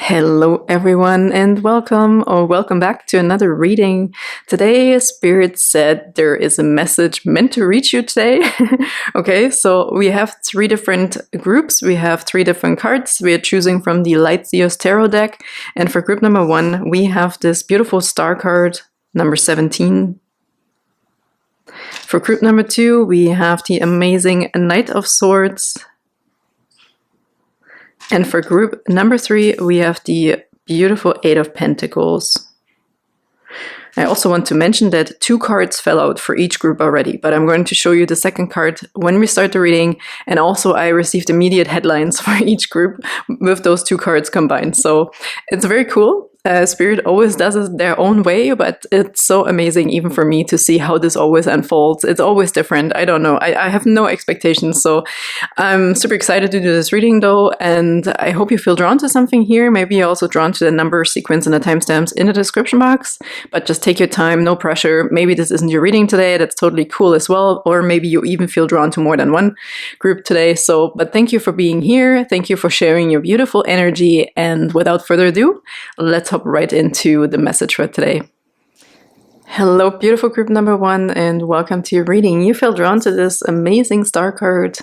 Hello everyone and welcome back to another reading. Today Spirit said there is a message meant to reach you today. Okay, so we have 3 different groups. We have 3 different cards. We are choosing from the Light Seer's Tarot deck, and for group number 1 we have this beautiful star card number 17. For group number 2 we have the amazing Knight of Swords. And for group number 3, we have the beautiful 8 of Pentacles. I also want to mention that 2 cards fell out for each group already, but I'm going to show you the second card when we start the reading. And also I received immediate headlines for each group with those 2 cards combined. So it's very cool. Spirit always does it their own way, but it's so amazing even for me to see how this always unfolds. It's always different. I don't know. I have no expectations. So I'm super excited to do this reading though, and I hope you feel drawn to something here. Maybe you're also drawn to the number sequence and the timestamps in the description box, but just take your time, no pressure. Maybe this isn't your reading today. That's totally cool as well. Or maybe you even feel drawn to more than one group today. But thank you for being here. Thank you for sharing your beautiful energy. And without further ado, let's hop right into the message for today. Hello, beautiful group number 1, and welcome to your reading. You feel drawn to this amazing star card.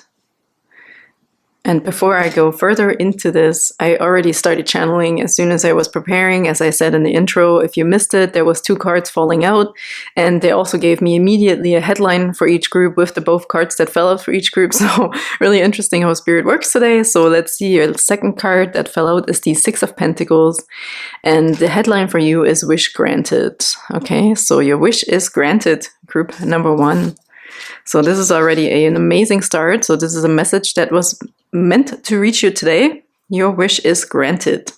And before I go further into this, I already started channeling as soon as I was preparing. As I said in the intro, if you missed it, there was 2 cards falling out, and they also gave me immediately a headline for each group with the both cards that fell out for each group. So really interesting how Spirit works today. So let's see, your second card that fell out is the 6 of Pentacles, and the headline for you is Wish Granted. Okay, so your wish is granted, group number 1. So this is already an amazing start. So this is a message that was meant to reach you today. Your wish is granted.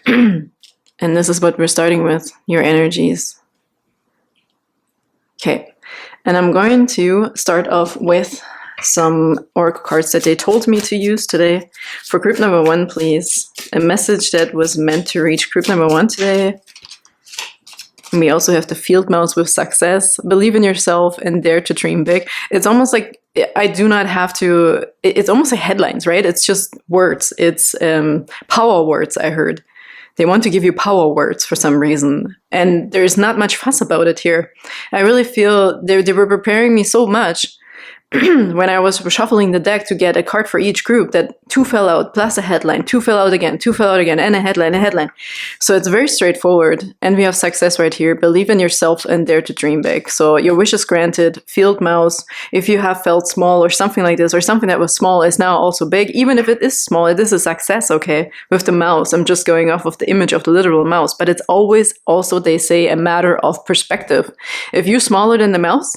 And this is what we're starting with, your energies. Okay, and I'm going to start off with some oracle cards that they told me to use today. For group number 1, please, a message that was meant to reach group number 1 today. And we also have the field mouse with success, believe in yourself and dare to dream big. It's almost like I do not have to, it's almost like headlines, right? It's just words. It's power words, I heard. They want to give you power words for some reason. And there's not much fuss about it here. I really feel they were preparing me so much when I was shuffling the deck to get a card for each group, that 2 fell out, plus a headline, 2 fell out again, 2 fell out again, and a headline. So it's very straightforward. And we have success right here. Believe in yourself and dare to dream big. So your wish is granted. Field mouse. If you have felt small or something like this, or something that was small is now also big, even if it is small, it is a success, okay? With the mouse, I'm just going off of the image of the literal mouse. But it's always also, they say, a matter of perspective. If you're smaller than the mouse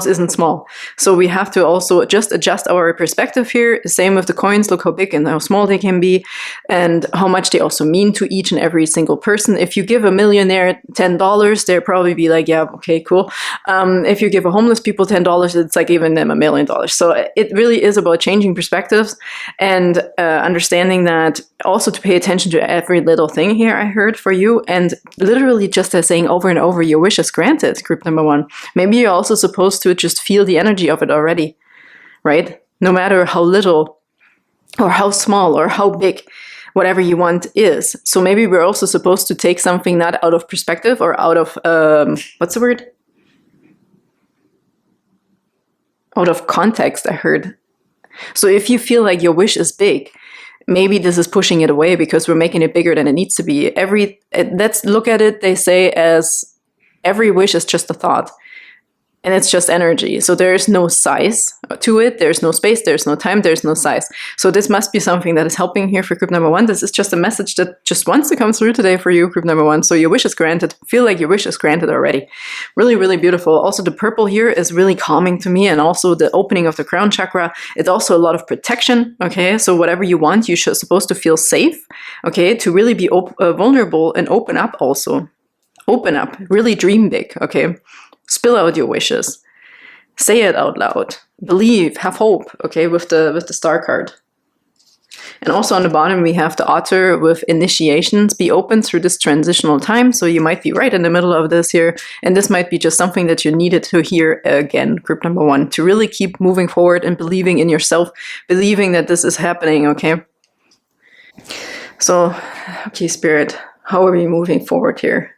isn't small. So we have to also just adjust our perspective here. Same with the coins. Look how big and how small they can be, and how much they also mean to each and every single person. If you give a millionaire $10, they'll probably be like, yeah, okay, cool. If you give a homeless people $10, it's like giving them $1 million. So it really is about changing perspectives and understanding that also to pay attention to every little thing here I heard for you. And literally just as saying over and over, your wish is granted, group number 1. Maybe you're also supposed to just feel the energy of it already, right? No matter how little or how small or how big whatever you want is. So maybe we're also supposed to take something not out of perspective or out of, what's the word? Out of context, I heard. So if you feel like your wish is big, maybe this is pushing it away because we're making it bigger than it needs to be. Let's look at it, they say, as every wish is just a thought. And it's just energy. So there's no size to it. There's no space. There's no time. There's no size. So this must be something that is helping here for group number 1. This is just a message that just wants to come through today for you, group number 1. So your wish is granted. Feel like your wish is granted already. Really, really beautiful. Also, the purple here is really calming to me. And also the opening of the crown chakra. It's also a lot of protection. Okay. So whatever you want, you're supposed to feel safe. Okay. To really be vulnerable and open up also. Open up. Really dream big. Okay. Spill out your wishes. Say it out loud. Believe, have hope, okay, with the star card. And also on the bottom we have the Otter with initiations. Be open through this transitional time. So you might be right in the middle of this here. And this might be just something that you needed to hear again, group number 1, to really keep moving forward and believing in yourself, believing that this is happening, okay? So, okay, Spirit, how are we moving forward here?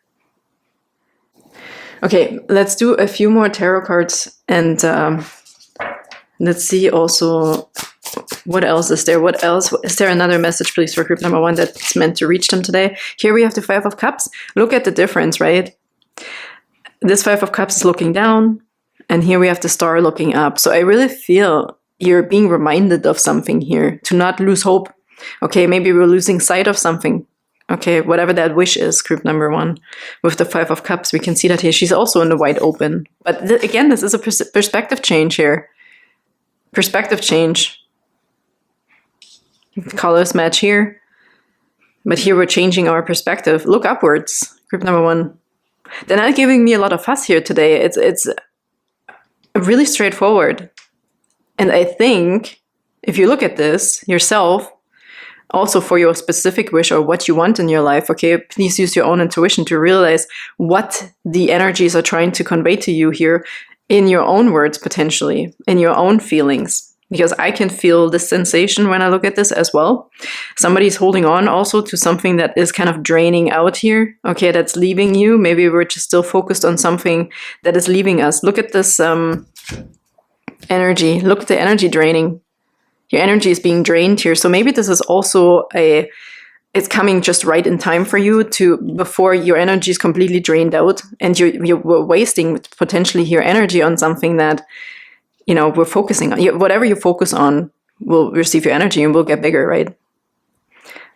Okay, let's do a few more tarot cards and let's see also what else is there. What else? Is there another message, please, for group number 1 that's meant to reach them today? Here we have the 5 of Cups. Look at the difference, right? This 5 of Cups is looking down, and here we have the Star looking up. So I really feel you're being reminded of something here, to not lose hope. Okay, maybe we're losing sight of something. Okay, whatever that wish is, group number 1. With the 5 of Cups, we can see that here. She's also in the wide open. But again, this is a perspective change here. Perspective change. Colors match here. But here we're changing our perspective. Look upwards, group number 1. They're not giving me a lot of fuss here today. It's really straightforward. And I think if you look at this yourself, also for your specific wish or what you want in your life, okay, please use your own intuition to realize what the energies are trying to convey to you here in your own words, potentially, in your own feelings. Because I can feel this sensation when I look at this as well. Somebody's holding on also to something that is kind of draining out here, okay, that's leaving you. Maybe we're just still focused on something that is leaving us. Look at this energy. Look at the energy draining. Your energy is being drained here. So maybe this is also it's coming just right in time for you before your energy is completely drained out and you're wasting potentially your energy on something that, you know, we're focusing on. Whatever you focus on will receive your energy and will get bigger, right?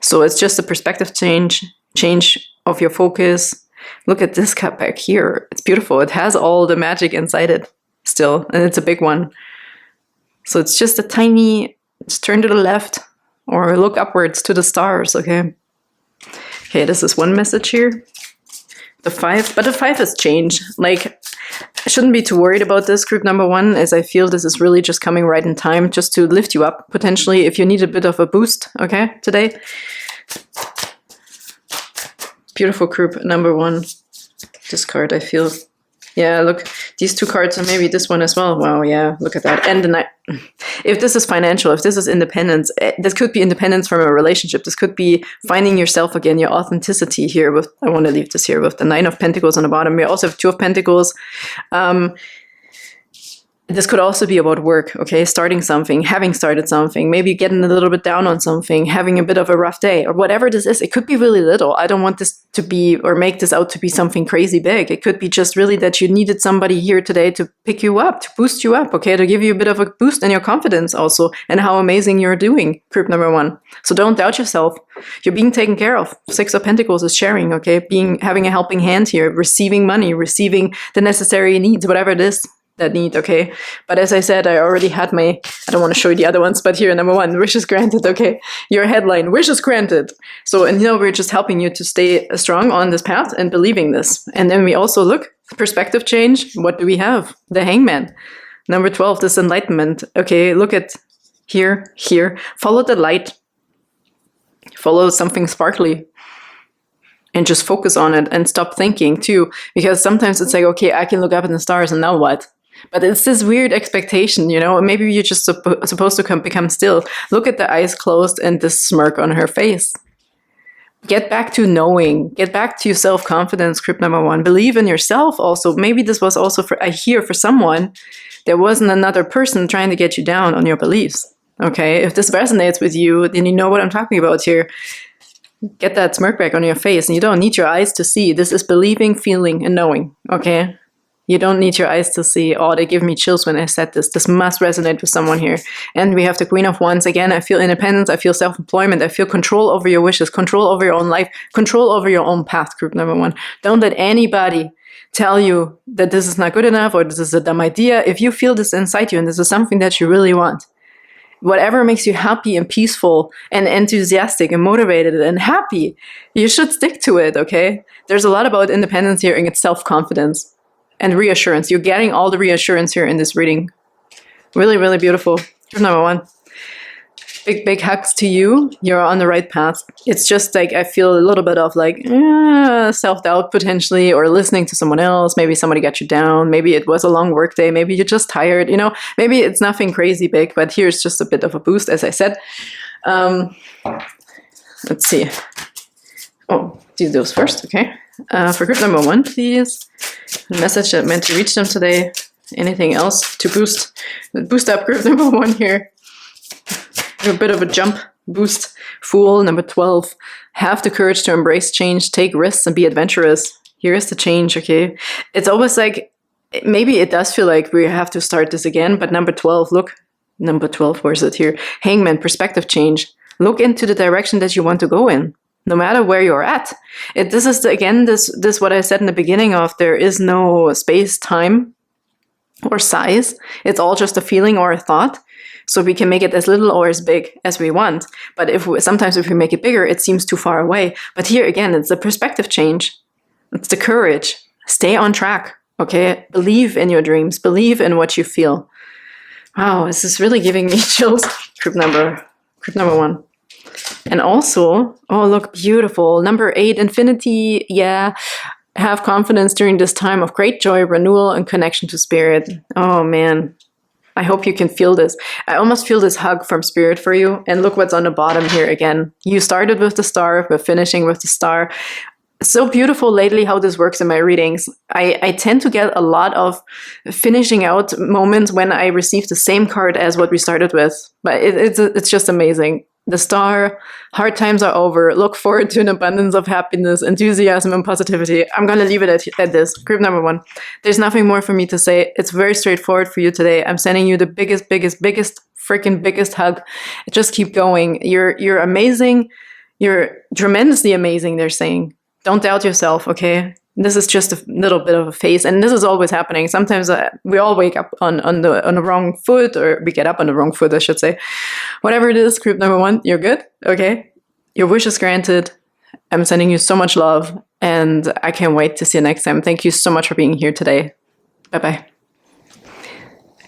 So it's just a perspective change of your focus. Look at this cup back here. It's beautiful. It has all the magic inside it still, and it's a big one. So it's just a tiny, just turn to the left or look upwards to the stars, okay? Okay, this is one message here. The 5, but the 5 is change. Like, I shouldn't be too worried about this, group number 1, as I feel this is really just coming right in time just to lift you up, potentially, if you need a bit of a boost, okay, today. Beautiful, group number 1. This card, I feel. Yeah, look, these 2 cards, and maybe this one as well. Wow, yeah, look at that. And the if this is financial, if this is independence, this could be independence from a relationship. This could be finding yourself again, your authenticity here. I want to leave this here with the 9 of Pentacles on the bottom. We also have 2 of Pentacles. This could also be about work, okay? Starting something, having started something, maybe getting a little bit down on something, having a bit of a rough day, or whatever this is. It could be really little. I don't want this to be, or make this out to be something crazy big. It could be just really that you needed somebody here today to pick you up, to boost you up, okay? To give you a bit of a boost in your confidence also, and how amazing you're doing, group number 1. So don't doubt yourself. You're being taken care of. 6 of Pentacles is sharing, okay? Having a helping hand here, receiving money, receiving the necessary needs, whatever it is that need, okay? But as I said, I already had I don't want to show you the other ones, but here, number 1, wishes granted, okay? Your headline, wishes granted. So, and we're just helping you to stay strong on this path and believing this. And then we also look, perspective change. What do we have? The Hangman. Number 12, this enlightenment. Okay, look at here. Follow the light. Follow something sparkly. And just focus on it and stop thinking too. Because sometimes it's like, okay, I can look up in the stars and now what? But it's this weird expectation, maybe you're just supposed to become still. Look at the eyes closed and this smirk on her face. Get back to knowing. Get back to your self-confidence, group number 1. Believe in yourself also. Maybe this was also for someone, there wasn't another person trying to get you down on your beliefs. Okay, if this resonates with you, then you know what I'm talking about here. Get that smirk back on your face, and you don't need your eyes to see. This is believing, feeling, and knowing, okay? You don't need your eyes to see. Oh, they give me chills when I said this. This must resonate with someone here. And we have the Queen of Wands. Again, I feel independence. I feel self-employment. I feel control over your wishes, control over your own life, control over your own path, group number 1. Don't let anybody tell you that this is not good enough or this is a dumb idea. If you feel this inside you and this is something that you really want, whatever makes you happy and peaceful and enthusiastic and motivated and happy, you should stick to it, okay? There's a lot about independence here, and it's self-confidence and reassurance. You're getting all the reassurance here in this reading. Really, really beautiful. Group number 1. Big hugs to you. You're on the right path. It's just like I feel a little bit of like self-doubt potentially, or listening to someone else. Maybe somebody got you down. Maybe it was a long work day. Maybe you're just tired. Maybe it's nothing crazy big, but here's just a bit of a boost, as I said. let's see. Oh, do those first, okay. For group number 1, please. A message that meant to reach them today. Anything else to boost up group number 1 here? A bit of a jump boost. Fool, number 12. Have the courage to embrace change, take risks, and be adventurous. Here is the change, okay? It's always like, maybe it does feel like we have to start this again, but number 12, look. Number 12, where is it here? Hangman, perspective change. Look into the direction that you want to go in, no matter where you're at. This is, again, this what I said in the beginning of, there is no space, time, or size. It's all just a feeling or a thought. So we can make it as little or as big as we want. But sometimes if we make it bigger, it seems too far away. But here again, it's the perspective change. It's the courage. Stay on track, okay? Believe in your dreams. Believe in what you feel. Wow, this is really giving me chills. Group number 1. And also, oh, look, beautiful. Number 8, infinity. Yeah. Have confidence during this time of great joy, renewal, and connection to spirit. Oh, man. I hope you can feel this. I almost feel this hug from spirit for you. And look what's on the bottom here again. You started with the star. We're finishing with the star. So beautiful lately how this works in my readings. I tend to get a lot of finishing out moments when I receive the same card as what we started with. But it's just amazing. The star, hard times are over. Look forward to an abundance of happiness, enthusiasm, and positivity. I'm going to leave it at this. Group number 1. There's nothing more for me to say. It's very straightforward for you today. I'm sending you the biggest hug. Just keep going. You're amazing. You're tremendously amazing, they're saying. Don't doubt yourself, okay? This is just a little bit of a phase, and this is always happening. Sometimes we all wake up on the wrong foot, or we get up on the wrong foot, I should say. Whatever it is, group number 1, you're good, okay? Your wish is granted. I'm sending you so much love, and I can't wait to see you next time. Thank you so much for being here today. Bye-bye.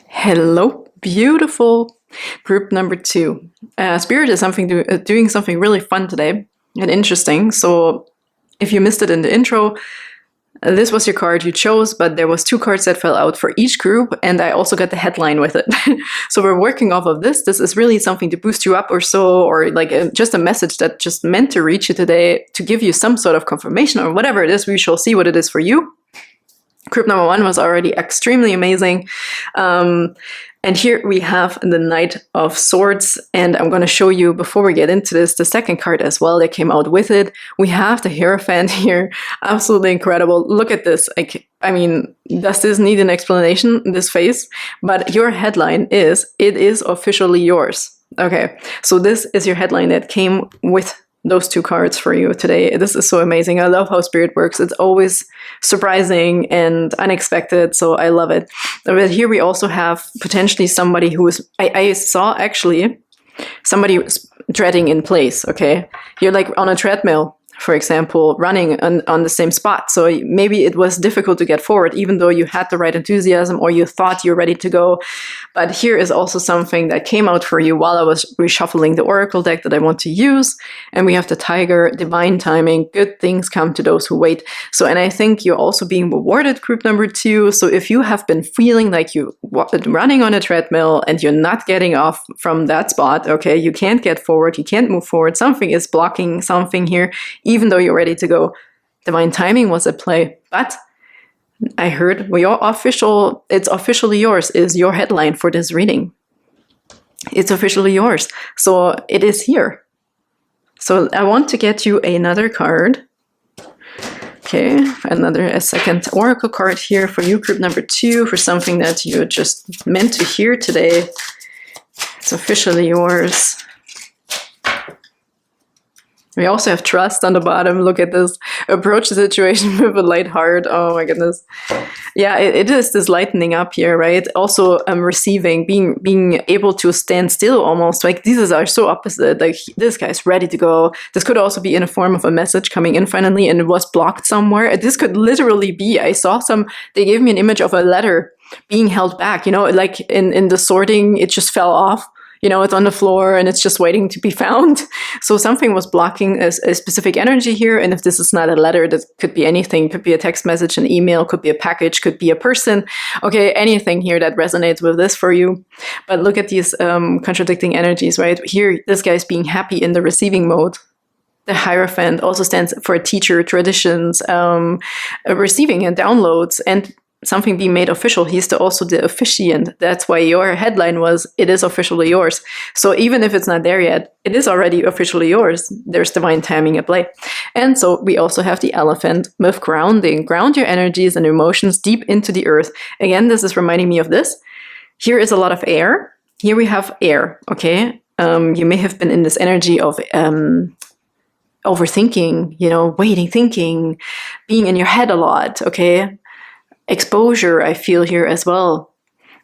Hello, beautiful. Group number 2. Spirit is doing something really fun today and interesting. So if you missed it in the intro, this was your card you chose, but there was 2 cards that fell out for each group, and I also got the headline with it. So we're working off of this. This is really something to boost you up or so, or like just a message that just meant to reach you today, to give you some sort of confirmation or whatever it is. We shall see what it is for you. Group number 1 was already extremely amazing. And here we have the Knight of Swords, and I'm going to show you, before we get into this, the second card as well that came out with it. We have the Hierophant here. Absolutely incredible. Look at this. I mean, does this need an explanation, this face? But your headline is, it is officially yours. Okay, so this is your headline that came with those 2 cards for you today. This is so amazing. I love how spirit works. It's always surprising and unexpected, so I love it. But here we also have potentially somebody who is, I saw actually somebody treading in place, okay? You're like on a treadmill, for example, running on the same spot. So maybe it was difficult to get forward, even though you had the right enthusiasm or you thought you're ready to go. But here is also something that came out for you while I was reshuffling the Oracle deck that I want to use. And we have the Tiger, divine timing, good things come to those who wait. So, and I think you're also being rewarded, group number 2. So if you have been feeling like you're running on a treadmill and you're not getting off from that spot, okay, you can't get forward, you can't move forward, something is blocking something here, even though you're ready to go. Divine timing was at play. But I heard, well, it's officially yours is your headline for this reading. It's officially yours. So it is here. So I want to get you another card. Okay, a second Oracle card here for you, group number 2, for something that you just meant to hear today. It's officially yours. We also have trust on the bottom. Look at this. Approach the situation with a light heart. Oh my goodness. Yeah, it is this lightening up here, right? Also receiving, being able to stand still almost. Like these are so opposite. Like this guy's ready to go. This could also be in a form of a message coming in finally and it was blocked somewhere. This could literally be, I saw they gave me an image of a letter being held back, you know, like in the sorting, it just fell off. You know, it's on the floor and it's just waiting to be found. So something was blocking a specific energy here. And if this is not a letter, that could be anything. Could be a text message, an email, could be a package, could be a person. Okay, anything here that resonates with this for you. But look at these contradicting energies, right? Here, this guy's being happy in the receiving mode. The Hierophant also stands for teacher, traditions, receiving and downloads, and something being made official. He's also the officiant. That's why your headline was, it is officially yours. So even if it's not there yet, it is already officially yours. There's divine timing at play. And so we also have the Elephant with grounding. Ground your energies and emotions deep into the earth. Again, this is reminding me of this. Here is a lot of air. Here we have air, okay? You may have been in this energy of overthinking, waiting, thinking, being in your head a lot, okay? Exposure, I feel here as well.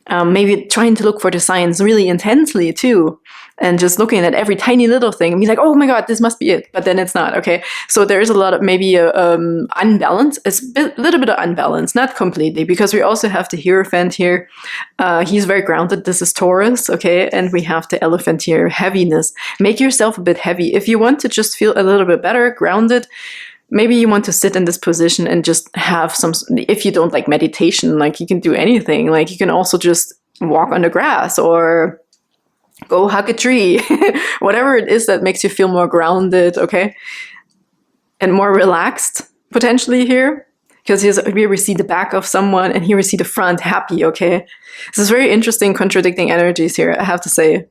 Maybe trying to look for the signs really intensely too, and just looking at every tiny little thing and be like, oh my God, this must be it. But then it's not, okay? So there's a lot of maybe unbalance. It's a little bit of unbalance, not completely, because we also have the Hierophant here. He's very grounded. This is Taurus, okay? And we have the Elephant here, heaviness. Make yourself a bit heavy. If you want to just feel a little bit better, grounded, maybe you want to sit in this position and just have some, if you don't like meditation, like you can do anything. Like you can also just walk on the grass or go hug a tree, whatever it is that makes you feel more grounded, okay? And more relaxed, potentially here. Because here we see the back of someone and here we see the front, happy, okay? This is very interesting, contradicting energies here, I have to say.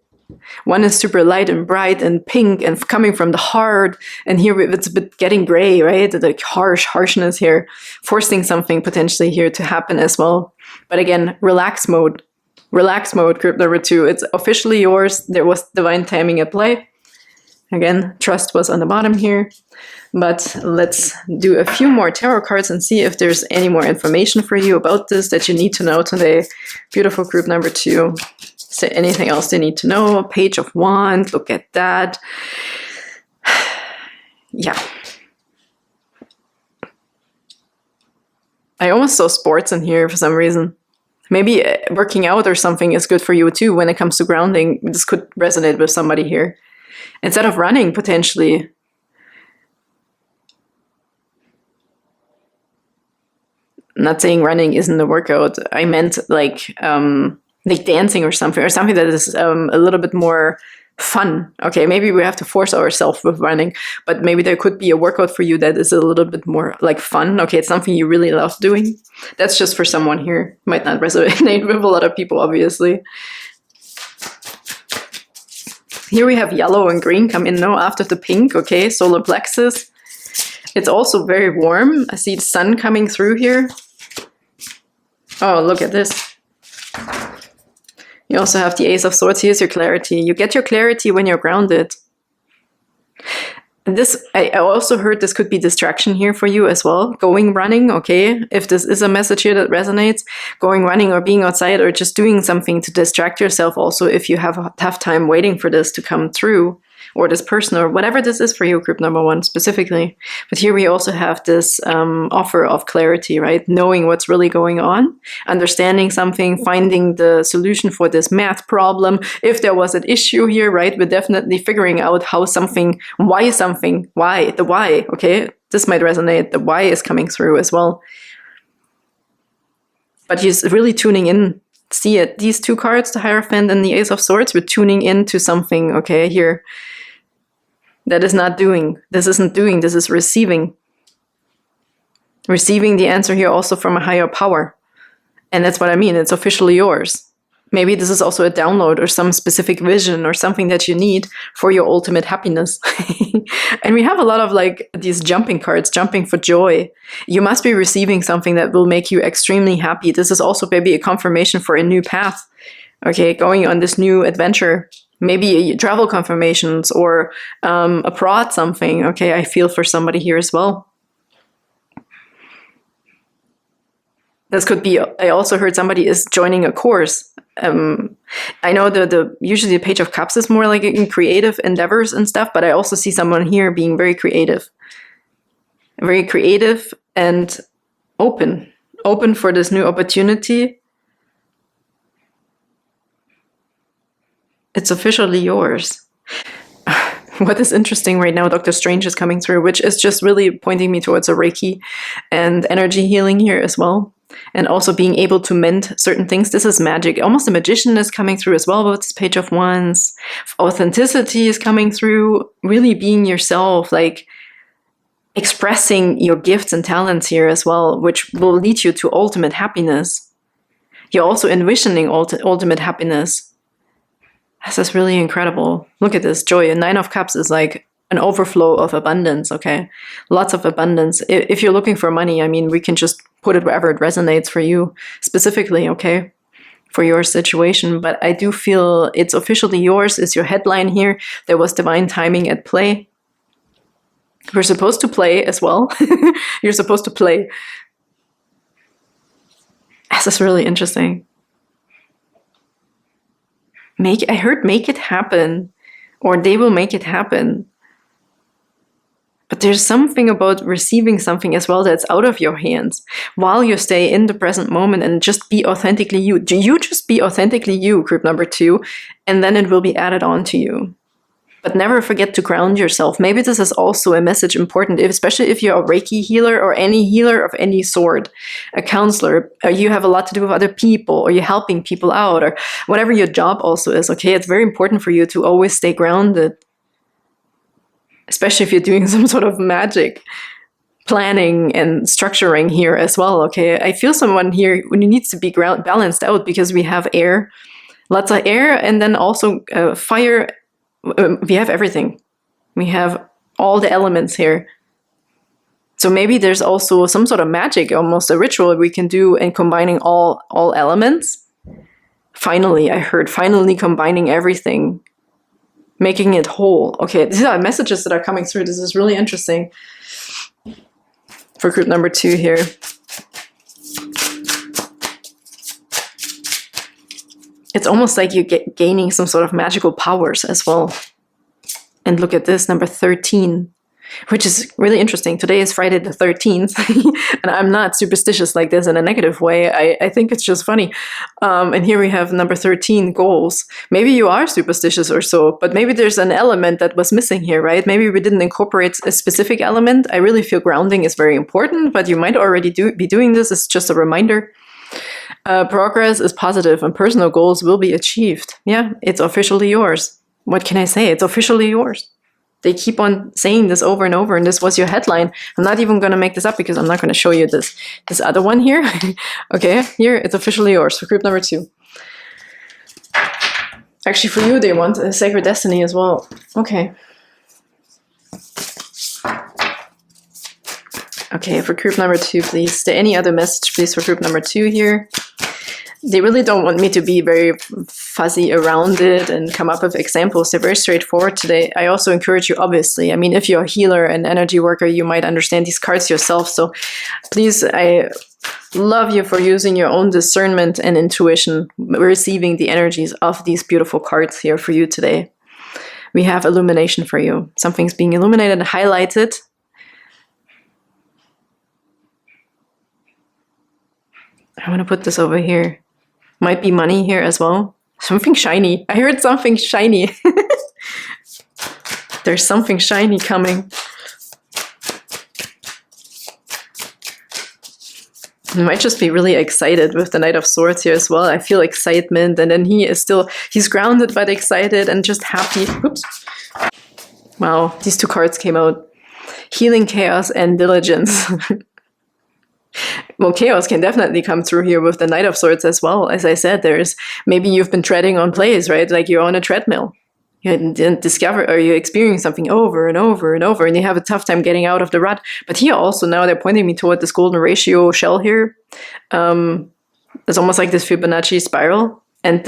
One is super light and bright and pink and coming from the heart, and here it's a bit getting gray, right? The harshness here, forcing something potentially here to happen as well. But again, relax mode, group number 2. It's officially yours. There was divine timing at play. Again, trust was on the bottom here. But let's do a few more tarot cards and see if there's any more information for you about this that you need to know today. Beautiful group number 2. Say anything else they need to know. Page of Wands, look at that. Yeah. I almost saw sports in here for some reason. Maybe working out or something is good for you too when it comes to grounding. This could resonate with somebody here. Instead of running, potentially. I'm not saying running isn't a workout. I meant like dancing or something that is a little bit more fun. Okay, maybe we have to force ourselves with running, but maybe there could be a workout for you that is a little bit more like fun. Okay, it's something you really love doing. That's just for someone here. Might not resonate with a lot of people, obviously. Here we have yellow and green come in now after the pink, okay, solar plexus. It's also very warm. I see the sun coming through here. Oh, look at this. You also have the Ace of Swords. Here's your clarity. You get your clarity when you're grounded. And this, I also heard this could be distraction here for you as well. Going running, okay? If this is a message here that resonates, going running or being outside or just doing something to distract yourself also if you have a tough time waiting for this to come through, or this person, or whatever this is for you, group number 1 specifically. But here we also have this offer of clarity, right? Knowing what's really going on, understanding something, finding the solution for this math problem. If there was an issue here, right? We're definitely figuring out how something, why, the why, okay? This might resonate. The why is coming through as well. But he's really tuning in. See it. These 2 cards, the Hierophant and the Ace of Swords, we're tuning into something, okay, here. That is not doing. This isn't doing. This is receiving. Receiving the answer here also from a higher power. And that's what I mean. It's officially yours. Maybe this is also a download or some specific vision or something that you need for your ultimate happiness. And we have a lot of like these jumping cards, jumping for joy. You must be receiving something that will make you extremely happy. This is also maybe a confirmation for a new path. Okay, going on this new adventure. Maybe travel confirmations or abroad something. Okay, I feel for somebody here as well. This could be, I also heard somebody is joining a course. I know usually the Page of Cups is more like in creative endeavors and stuff, but I also see someone here being very creative. Very creative and open for this new opportunity. It's officially yours. What is interesting right now, Dr. Strange is coming through, which is just really pointing me towards a Reiki and energy healing here as well. and also being able to mend certain things. This is magic. Almost a magician is coming through as well with this Page of Wands. Authenticity is coming through, really being yourself, like expressing your gifts and talents here as well, which will lead you to ultimate happiness. You're also envisioning ultimate happiness. This is really incredible. Look at this joy. A 9 of Cups is like an overflow of abundance, okay? Lots of abundance. If you're looking for money, I mean, we can just put it wherever it resonates for you specifically, okay? For your situation. But I do feel it's officially yours. Is your headline here. There was divine timing at play. We're supposed to play as well. You're supposed to play. This is really interesting. I heard make it happen, or they will make it happen. But there's something about receiving something as well that's out of your hands while you stay in the present moment and just be authentically you. You just be authentically you, group number 2, and then it will be added on to you. But never forget to ground yourself. Maybe this is also a message important, especially if you're a Reiki healer or any healer of any sort, a counselor, or you have a lot to do with other people, or you're helping people out, or whatever your job also is, okay? It's very important for you to always stay grounded, especially if you're doing some sort of magic planning and structuring here as well, okay? I feel someone here when needs to be balanced out because we have air, lots of air, and then also fire. We have everything. We have all the elements here. So maybe there's also some sort of magic, almost a ritual we can do in combining all elements. Finally, I heard finally combining everything, making it whole. Okay, these are messages that are coming through. This is really interesting for group number 2 here. It's almost like you're gaining some sort of magical powers as well. And look at this, number 13, which is really interesting. Today is Friday the 13th, and I'm not superstitious like this in a negative way. I think it's just funny. And here we have number 13, goals. Maybe you are superstitious or so, but maybe there's an element that was missing here, right? Maybe we didn't incorporate a specific element. I really feel grounding is very important, but you might already be doing this. It's just a reminder. Progress is positive and personal goals will be achieved. Yeah, it's officially yours. What can I say? It's officially yours. They keep on saying this over and over, and this was your headline. I'm not even going to make this up because I'm not going to show you this other one here. Okay, here, it's officially yours for group number 2. Actually, for you, they want a sacred destiny as well. Okay. Okay, for group number 2, please. Is there any other message, please, for group number 2 here? They really don't want me to be very fuzzy around it and come up with examples. They're very straightforward today. I also encourage you, obviously. I mean, if you're a healer and energy worker, you might understand these cards yourself. So please, I love you for using your own discernment and intuition, receiving the energies of these beautiful cards here for you today. We have illumination for you. Something's being illuminated and highlighted. I want to put this over here. Might be money here as well. Something shiny. I heard something shiny. There's something shiny coming. You might just be really excited with the Knight of Swords here as well. I feel excitement, and then he's grounded but excited and just happy. Oops. Wow, these 2 cards came out. Healing, chaos, and diligence. Well, chaos can definitely come through here with the Knight of Swords as well. As I said, maybe you've been treading on plays, right? Like you're on a treadmill. You didn't discover, or you experience something over and over and over, and you have a tough time getting out of the rut. But here also, now they're pointing me toward this golden ratio shell here. It's almost like this Fibonacci spiral. And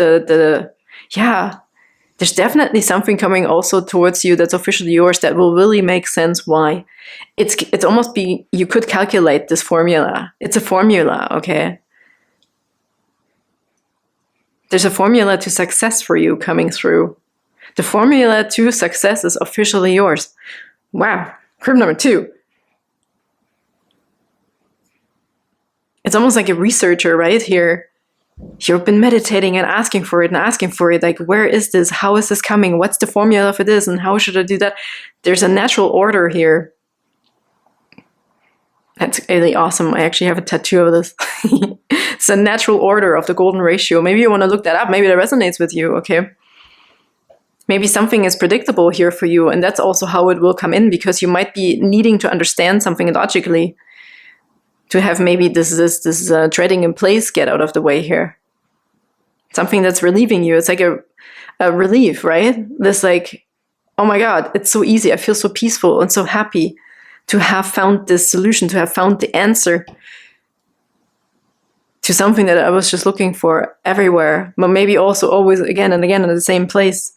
there's definitely something coming also towards you that's officially yours that will really make sense why. It's almost you could calculate this formula. It's a formula, okay? There's a formula to success for you coming through. The formula to success is officially yours. Wow, group number 2. It's almost like a researcher right here. You've been meditating and asking for it. Like, where is this? How is this coming? What's the formula for this? And how should I do that? There's a natural order here. That's really awesome. I actually have a tattoo of this. It's a natural order of the golden ratio. Maybe you want to look that up. Maybe that resonates with you, okay? Maybe something is predictable here for you, and that's also how it will come in, because you might be needing to understand something logically to have maybe this treading in place get out of the way here. Something that's relieving you. It's like a relief, right? This like, oh my God, it's so easy. I feel so peaceful and so happy to have found this solution, to have found the answer to something that I was just looking for everywhere, but maybe also always again and again in the same place.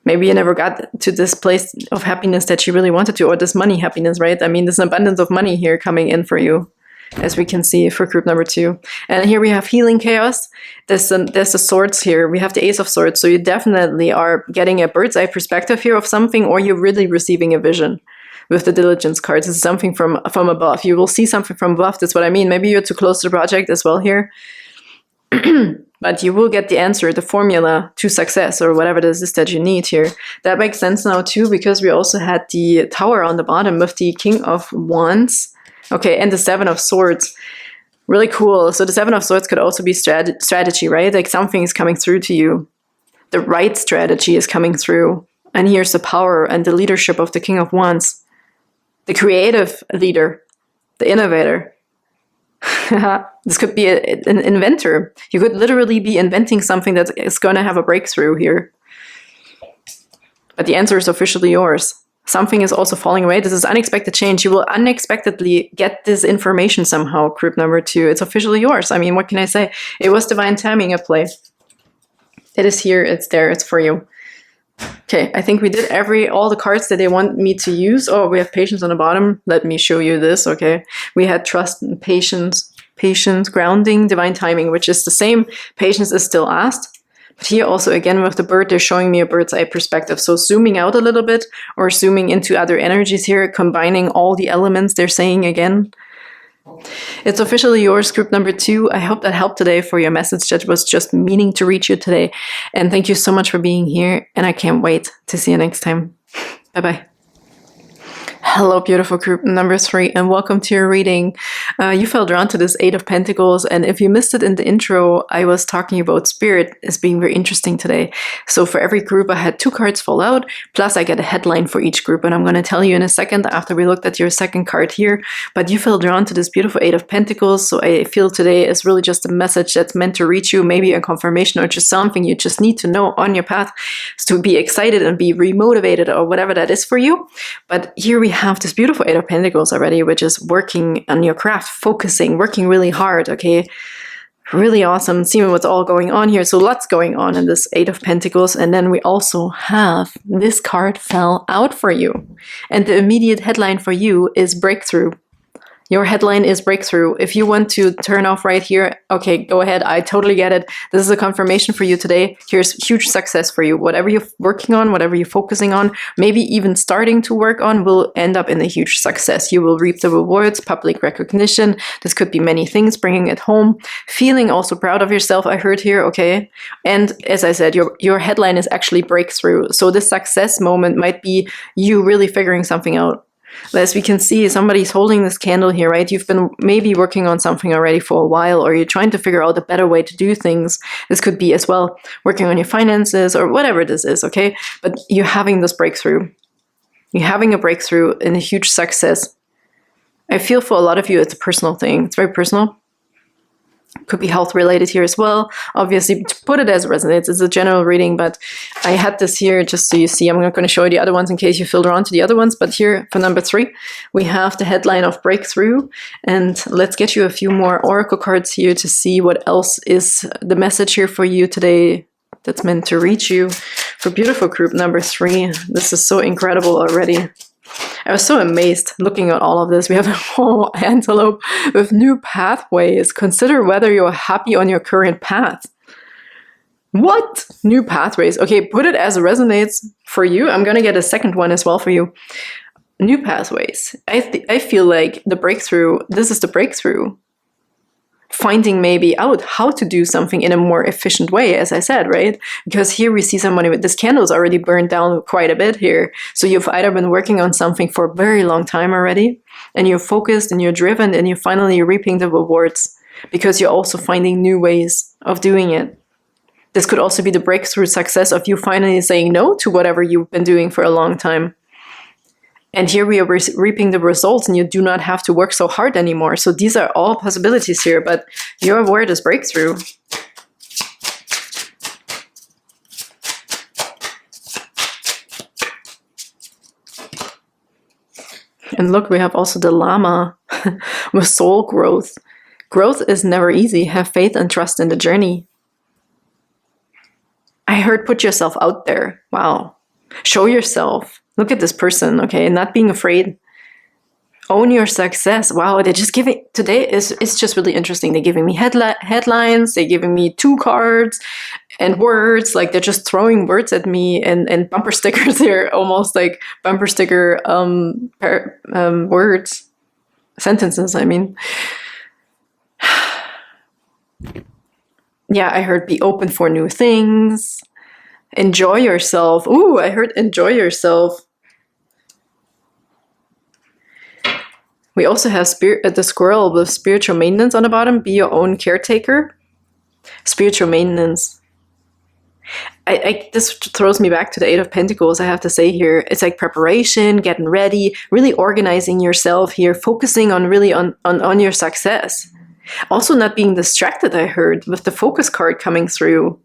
Maybe you never got to this place of happiness that you really wanted to, or this money happiness, right? I mean, there's an abundance of money here coming in for you, as we can see for group number 2. And here we have healing chaos. There's the swords here. We have the Ace of Swords. So you definitely are getting a bird's eye perspective here of something, or you're really receiving a vision with the diligence cards. It's something from above. You will see something from above. That's what I mean. Maybe you're too close to the project as well here. But you will get the answer, the formula to success, or whatever it is that you need here. That makes sense now too, because we also had the Tower on the bottom with the King of Wands. Okay, and the 7 of Swords. Really cool. So the 7 of Swords could also be strategy, right? Like something is coming through to you. The right strategy is coming through. And here's the power and the leadership of the King of Wands. The creative leader, the innovator. This could be an inventor. You could literally be inventing something that is going to have a breakthrough here. But the answer is officially yours. Something is also falling away. This is unexpected change. You will unexpectedly get this information somehow, group number 2. It's officially yours. I mean, what can I say? It was divine timing at play. It is here. It's there. It's for you. Okay, I think we did all the cards that they want me to use. Oh, we have patience on the bottom. Let me show you this, okay? We had trust and patience, grounding, divine timing, which is the same. Patience is still asked. But here also, again, with the bird, they're showing me a bird's eye perspective. So zooming out a little bit, or zooming into other energies here, combining all the elements they're saying again. It's officially yours, group number 2. I hope that helped today for your message that was just meaning to reach you today. And thank you so much for being here. And I can't wait to see you next time. Bye-bye. Hello, beautiful group number 3, and welcome to your reading. You fell drawn to this 8 of Pentacles, and if you missed it in the intro, I was talking about Spirit as being very interesting today. So for every group, I had 2 cards fall out, plus I get a headline for each group, and I'm going to tell you in a second after we looked at your second card here. But you fell drawn to this beautiful 8 of Pentacles, so I feel today is really just a message that's meant to reach you, maybe a confirmation or just something you just need to know on your path to be excited and be remotivated or whatever that is for you. But here we have this beautiful 8 of Pentacles already, which is working on your craft, focusing, working really hard, okay? Really awesome. Seeing what's all going on here. So lots going on in this 8 of Pentacles. And then we also have this card fell out for you. And the immediate headline for you is breakthrough. Your headline is breakthrough. If you want to turn off right here, okay, go ahead. I totally get it. This is a confirmation for you today. Here's huge success for you. Whatever you're working on, whatever you're focusing on, maybe even starting to work on, will end up in a huge success. You will reap the rewards, public recognition. This could be many things, bringing it home, feeling also proud of yourself, I heard here, okay? And as I said, your headline is actually breakthrough. So this success moment might be you really figuring something out. As we can see, somebody's holding this candle here, right? You've been maybe working on something already for a while, or you're trying to figure out a better way to do things. This could be as well working on your finances or whatever this is, okay? But you're having this breakthrough. You're having a breakthrough and a huge success. I feel for a lot of you, it's a personal thing. It's very personal. Could be health related here as well. Obviously, put it as it resonates. It's a general reading, but I had this here just so you see. I'm not going to show you the other ones in case you feel drawn to the other ones, but here for number 3, we have the headline of breakthrough. And let's get you a few more oracle cards here to see what else is the message here for you today that's meant to reach you. For beautiful group number 3, this is so incredible already. I was so amazed looking at all of this. We have a whole antelope with new pathways. Consider whether you're happy on your current path. What? New pathways. Okay, put it as it resonates for you. I'm going to get a second one as well for you. New pathways. I feel like the breakthrough, this is the breakthrough. Finding maybe out how to do something in a more efficient way, as I said, right? Because here we see somebody with this candle's already burned down quite a bit here. So you've either been working on something for a very long time already, and you're focused and you're driven and you're finally reaping the rewards. because you're also finding new ways of doing it. This could also be the breakthrough success of you finally saying no to whatever you've been doing for a long time. And here we are reaping the results, and you do not have to work so hard anymore. So these are all possibilities here, but your word is breakthrough. And look, we have also the Llama with soul growth. Growth is never easy. Have faith and trust in the journey. I heard put yourself out there. Wow. Show yourself. Look at this person, okay? Not being afraid. Own your success. Wow, they're just giving, today it's just really interesting. They're giving me headlines, they're giving me 2 cards and words, like they're just throwing words at me and bumper stickers here, almost like bumper sticker words, sentences, I mean. Yeah, I heard be open for new things. Enjoy yourself. Ooh, I heard enjoy yourself. We also have the squirrel with spiritual maintenance on the bottom. Be your own caretaker. Spiritual maintenance. This throws me back to the 8 of Pentacles, I have to say here. It's like preparation, getting ready, really organizing yourself here, focusing on really on your success. Also not being distracted, I heard, with the focus card coming through.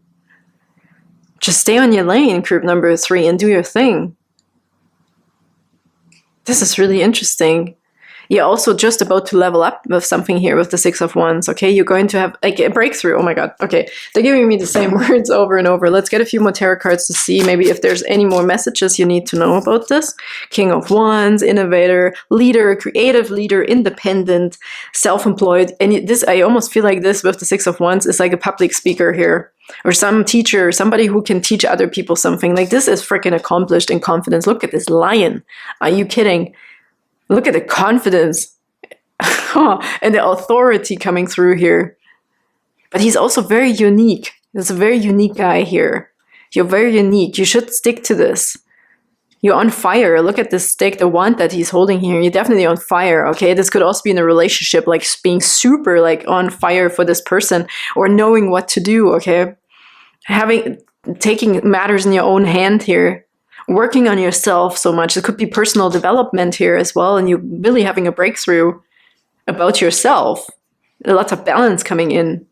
Just stay on your lane, group number 3, and do your thing. This is really interesting. You're also just about to level up with something here with the 6 of Wands, okay? You're going to have like a breakthrough. Oh my God. Okay, they're giving me the same words over and over. Let's get a few more tarot cards to see maybe if there's any more messages you need to know about this. King of Wands, innovator, leader, creative leader, independent, self-employed. And this, I almost feel like this with the 6 of Wands is like a public speaker here. Or some teacher, somebody who can teach other people something. Like this is freaking accomplished in confidence. Look at this lion. Are you kidding? Look at the confidence and the authority coming through here. But he's also very unique. There's a very unique guy here. You're very unique. You should stick to this. You're on fire. Look at this stick, the wand that he's holding here. You're definitely on fire, okay? This could also be in a relationship, like being super like on fire for this person or knowing what to do, okay? Taking matters in your own hand here. Working on yourself so much. It could be personal development here as well, and you're really having a breakthrough about yourself. Lots of balance coming in.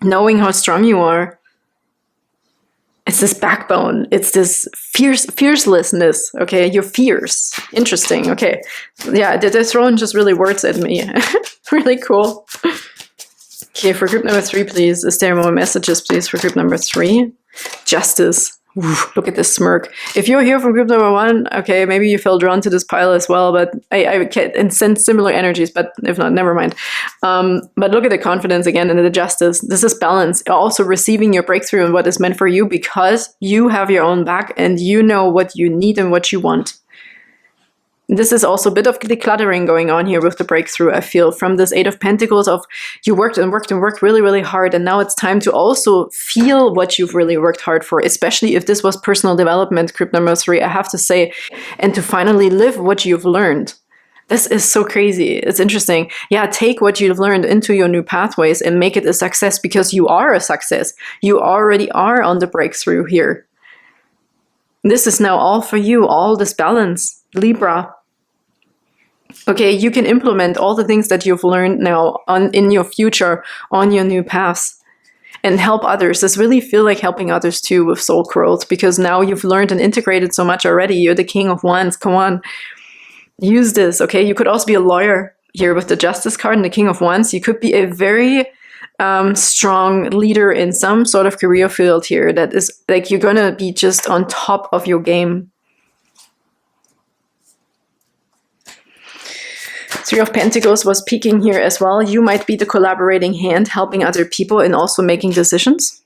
Knowing how strong you are. It's this backbone. It's this fiercelessness. Okay, you're fierce. Interesting. Okay, yeah, they're throwing just really words at me. Really cool. Okay, for group number 3, please. Is there more messages, please, for group number 3? Justice. Ooh, look at this smirk. If you're here from group number 1, okay, maybe you feel drawn to this pile as well, but I can sense similar energies, but if not, never mind. But look at the confidence again and the justice. This is balance. Also receiving your breakthrough and what is meant for you because you have your own back and you know what you need and what you want. This is also a bit of decluttering going on here with the breakthrough, I feel, from this 8 of Pentacles of you worked and worked and worked really, really hard. And now it's time to also feel what you've really worked hard for, especially if this was personal development, group number 3, I have to say, and to finally live what you've learned. This is so crazy. It's interesting. Yeah, take what you've learned into your new pathways and make it a success because you are a success. You already are on the breakthrough here. This is now all for you, all this balance, Libra. Okay, you can implement all the things that you've learned now in your future, on your new paths, and help others. This really feel like helping others too with soul growth, because now you've learned and integrated so much already. You're the King of Wands. Come on, use this. Okay, you could also be a lawyer here with the Justice card and the King of Wands. You could be a very strong leader in some sort of career field here that is like you're gonna be just on top of your game. 3 of Pentacles was peeking here as well. You might be the collaborating hand, helping other people and also making decisions.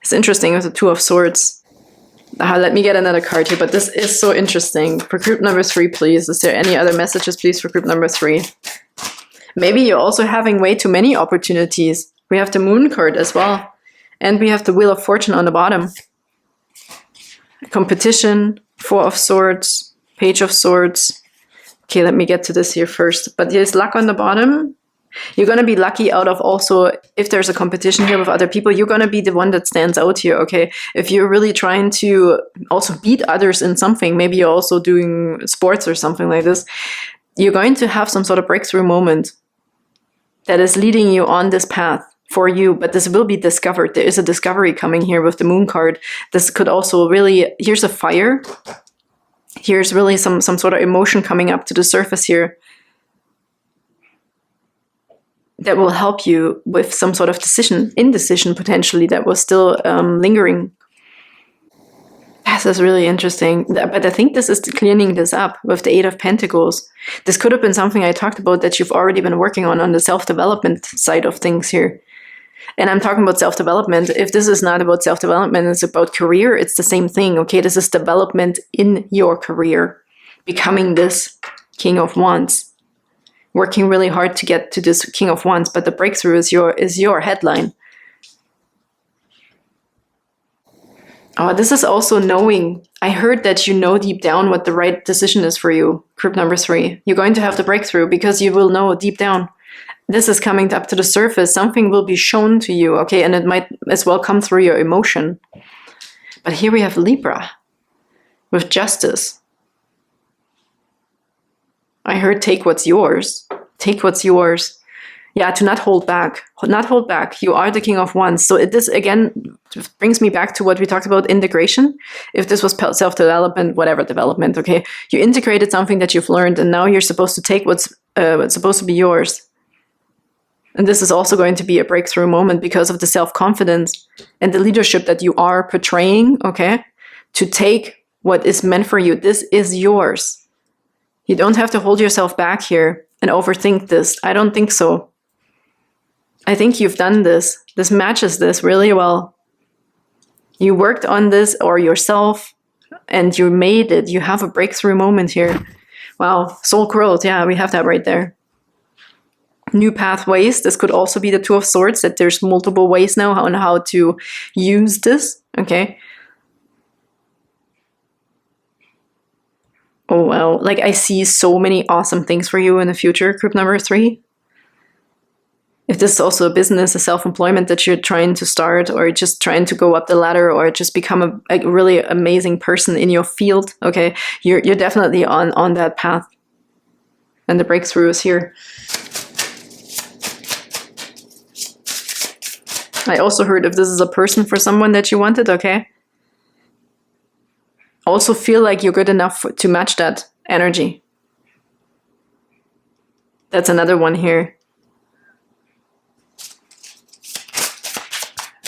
It's interesting with the 2 of Swords. Let me get another card here, but this is so interesting. For group number 3, please. Is there any other messages, please, for group number 3? Maybe you're also having way too many opportunities. We have the Moon card as well. And we have the Wheel of Fortune on the bottom. Competition, 4 of Swords, Page of Swords. Okay, let me get to this here first. But there's luck on the bottom. You're going to be lucky out of also, if there's a competition here with other people, you're going to be the one that stands out here, okay? If you're really trying to also beat others in something, maybe you're also doing sports or something like this, you're going to have some sort of breakthrough moment that is leading you on this path for you, but this will be discovered. There is a discovery coming here with the moon card. This could also really, here's a fire. Here's really some sort of emotion coming up to the surface here that will help you with some sort of indecision potentially that was still lingering. This is really interesting. But I think this is cleaning this up with the Eight of Pentacles. This could have been something I talked about that you've already been working on the self-development side of things here. And I'm talking about self-development. If this is not about self-development, it's about career, it's the same thing, okay? This is development in your career. Becoming this King of Wands. Working really hard to get to this King of Wands, but the breakthrough is your headline. Oh, this is also knowing. I heard that you know deep down what the right decision is for you. Group number 3. You're going to have the breakthrough because you will know deep down. This is coming up to the surface. Something will be shown to you, okay? And it might as well come through your emotion. But here we have Libra with justice. I heard take what's yours. Take what's yours. Yeah, to not hold back. Not hold back. You are the King of Wands. So this, again, brings me back to what we talked about, integration. If this was self-development, whatever development, okay? You integrated something that you've learned, and now you're supposed to take what's supposed to be yours. And this is also going to be a breakthrough moment because of the self-confidence and the leadership that you are portraying, okay? To take what is meant for you. This is yours. You don't have to hold yourself back here and overthink this. I don't think so. I think you've done this. This matches this really well. You worked on this or yourself and you made it. You have a breakthrough moment here. Wow, soul growth. Yeah, we have that right there. New pathways. This could also be the Two of Swords, that there's multiple ways now on how to use this. Okay. Oh, wow. Like, I see so many awesome things for you in the future, group number 3. If this is also a business, a self-employment that you're trying to start, or just trying to go up the ladder, or just become a really amazing person in your field, okay, you're definitely on that path. And the breakthrough is here. I also heard if this is a person for someone that you wanted, okay, also feel like you're good enough to match that energy. That's another one here.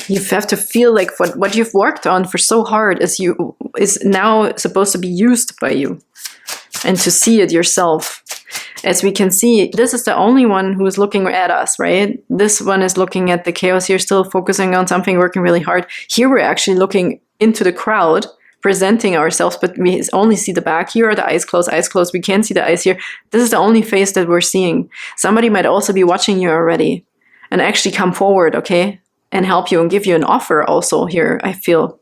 You have to feel like what you've worked on for so hard is now supposed to be used by you, and to see it yourself. As we can see, this is the only one who is looking at us, right? This one is looking at the chaos here, still focusing on something, working really hard. Here we're actually looking into the crowd, presenting ourselves, but we only see the back. Here are the eyes closed, eyes closed. We can't see the eyes here. This is the only face that we're seeing. Somebody might also be watching you already and actually come forward, okay? And help you and give you an offer also here, I feel.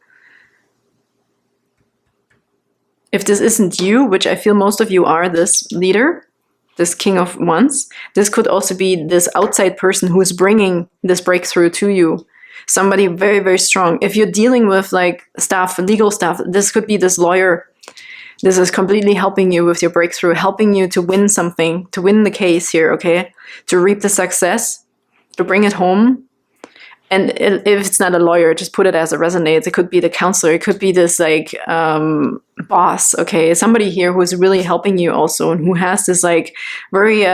If this isn't you, which I feel most of you are, this leader, this King of Wands, this could also be this outside person who is bringing this breakthrough to you. Somebody very, very strong. If you're dealing with like staff, legal staff, this could be this lawyer. This is completely helping you with your breakthrough, helping you to win something, to win the case here, okay? To reap the success, to bring it home. And if it's not a lawyer, just put it as it resonates. It could be the counselor. It could be this like boss, okay? Somebody here who is really helping you also, and who has this like very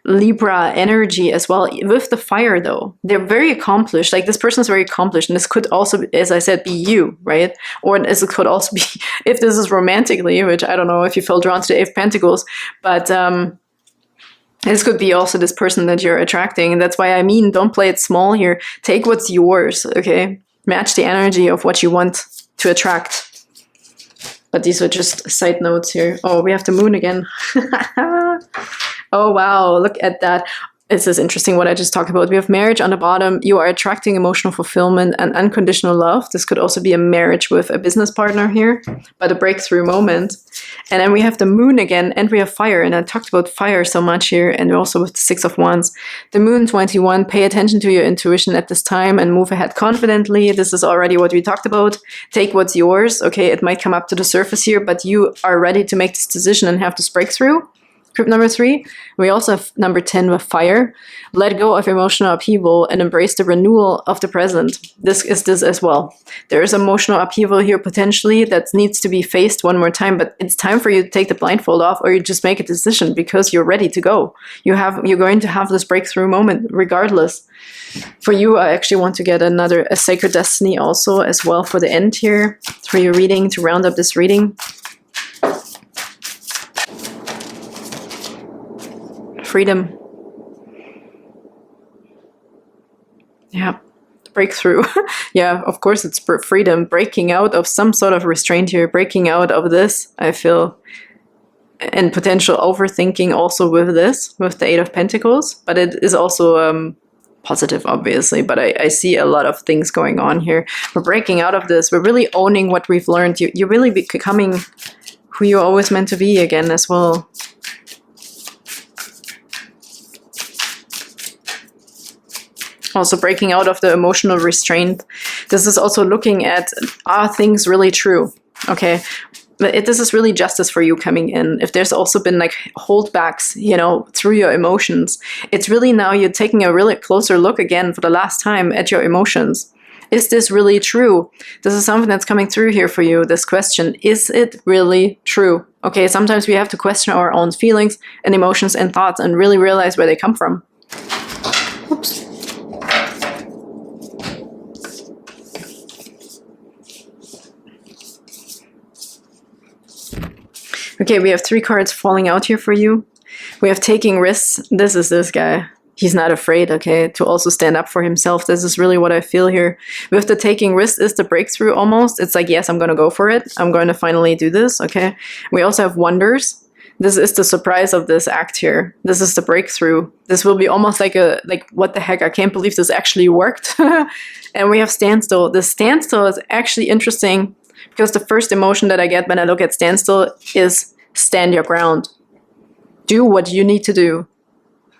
Libra energy as well. With the fire though, they're very accomplished. Like this person is very accomplished. And this could also, as I said, be you, right? Or it could also be, if this is romantically, which I don't know if you feel drawn to the Eight of Pentacles, but this could be also this person that you're attracting. And that's why I mean, don't play it small here. Take what's yours, okay? Match the energy of what you want to attract. But these are just side notes here. Oh, we have the moon again. Oh, wow. Look at that. This is interesting what I just talked about. We have marriage on the bottom. You are attracting emotional fulfillment and unconditional love. This could also be a marriage with a business partner here, but a breakthrough moment. And then we have the moon again, and we have fire. And I talked about fire so much here, and also with the 6 of Wands. The moon 21, pay attention to your intuition at this time and move ahead confidently. This is already what we talked about. Take what's yours. Okay, it might come up to the surface here, but you are ready to make this decision and have this breakthrough. Group number 3, we also have number 10 with fire. Let go of emotional upheaval and embrace the renewal of the present. This is this as well. There is emotional upheaval here potentially that needs to be faced one more time, but it's time for you to take the blindfold off, or you just make a decision because you're ready to go. You're going to have this breakthrough moment regardless. For you, I actually want to get a sacred destiny also as well for the end here, for your reading, to round up this reading. Freedom. Yeah, breakthrough. Yeah, of course it's freedom, breaking out of some sort of restraint here, breaking out of this, I feel, and potential overthinking also with this, with the 8 of Pentacles, but it is also positive, obviously, but I see a lot of things going on here. We're breaking out of this, we're really owning what we've learned. You're really becoming who you're always meant to be again as well. Also breaking out of the emotional restraint. This is also looking at, are things really true? Okay, this is really justice for you coming in. If there's also been like holdbacks, you know, through your emotions, it's really now you're taking a really closer look again for the last time at your emotions. Is this really true? This is something that's coming through here for you, this question. Is it really true? Okay, sometimes we have to question our own feelings and emotions and thoughts and really realize where they come from. Oops. Okay, we have 3 cards falling out here for you. We have taking risks. This is this guy. He's not afraid, okay, to also stand up for himself. This is really what I feel here. With the taking risks is the breakthrough almost. It's like, yes, I'm going to go for it. I'm going to finally do this, okay. We also have wonders. This is the surprise of this act here. This is the breakthrough. This will be almost like what the heck, I can't believe this actually worked. And we have standstill. The standstill is actually interesting because the first emotion that I get when I look at standstill is stand your ground. Do what you need to do.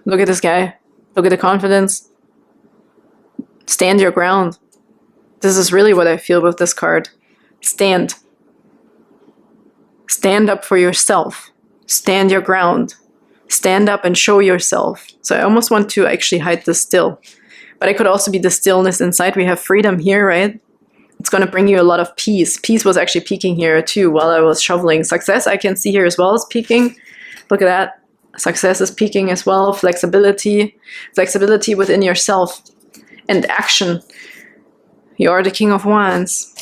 Look at this guy. Look at the confidence. Stand your ground. This is really what I feel with this card. Stand. Stand up for yourself. Stand your ground. Stand up and show yourself. So I almost want to actually hide this still. But it could also be the stillness inside. We have freedom here, right? It's going to bring you a lot of peace. Peace was actually peaking here too while I was shoveling. Success I can see here as well as peaking. Look at that. Success is peaking as well. Flexibility. Flexibility within yourself. And action. You are the King of Wands.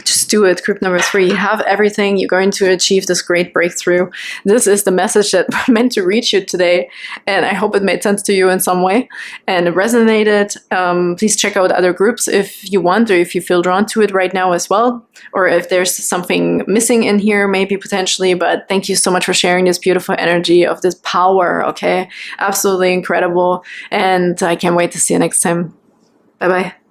Just do it. Group number 3. Have everything. You're going to achieve this great breakthrough. This is the message that meant to reach you today. And I hope it made sense to you in some way and it resonated. Please check out other groups if you want, or if you feel drawn to it right now as well. Or if there's something missing in here, maybe potentially. But thank you so much for sharing this beautiful energy of this power. Okay. Absolutely incredible. And I can't wait to see you next time. Bye-bye.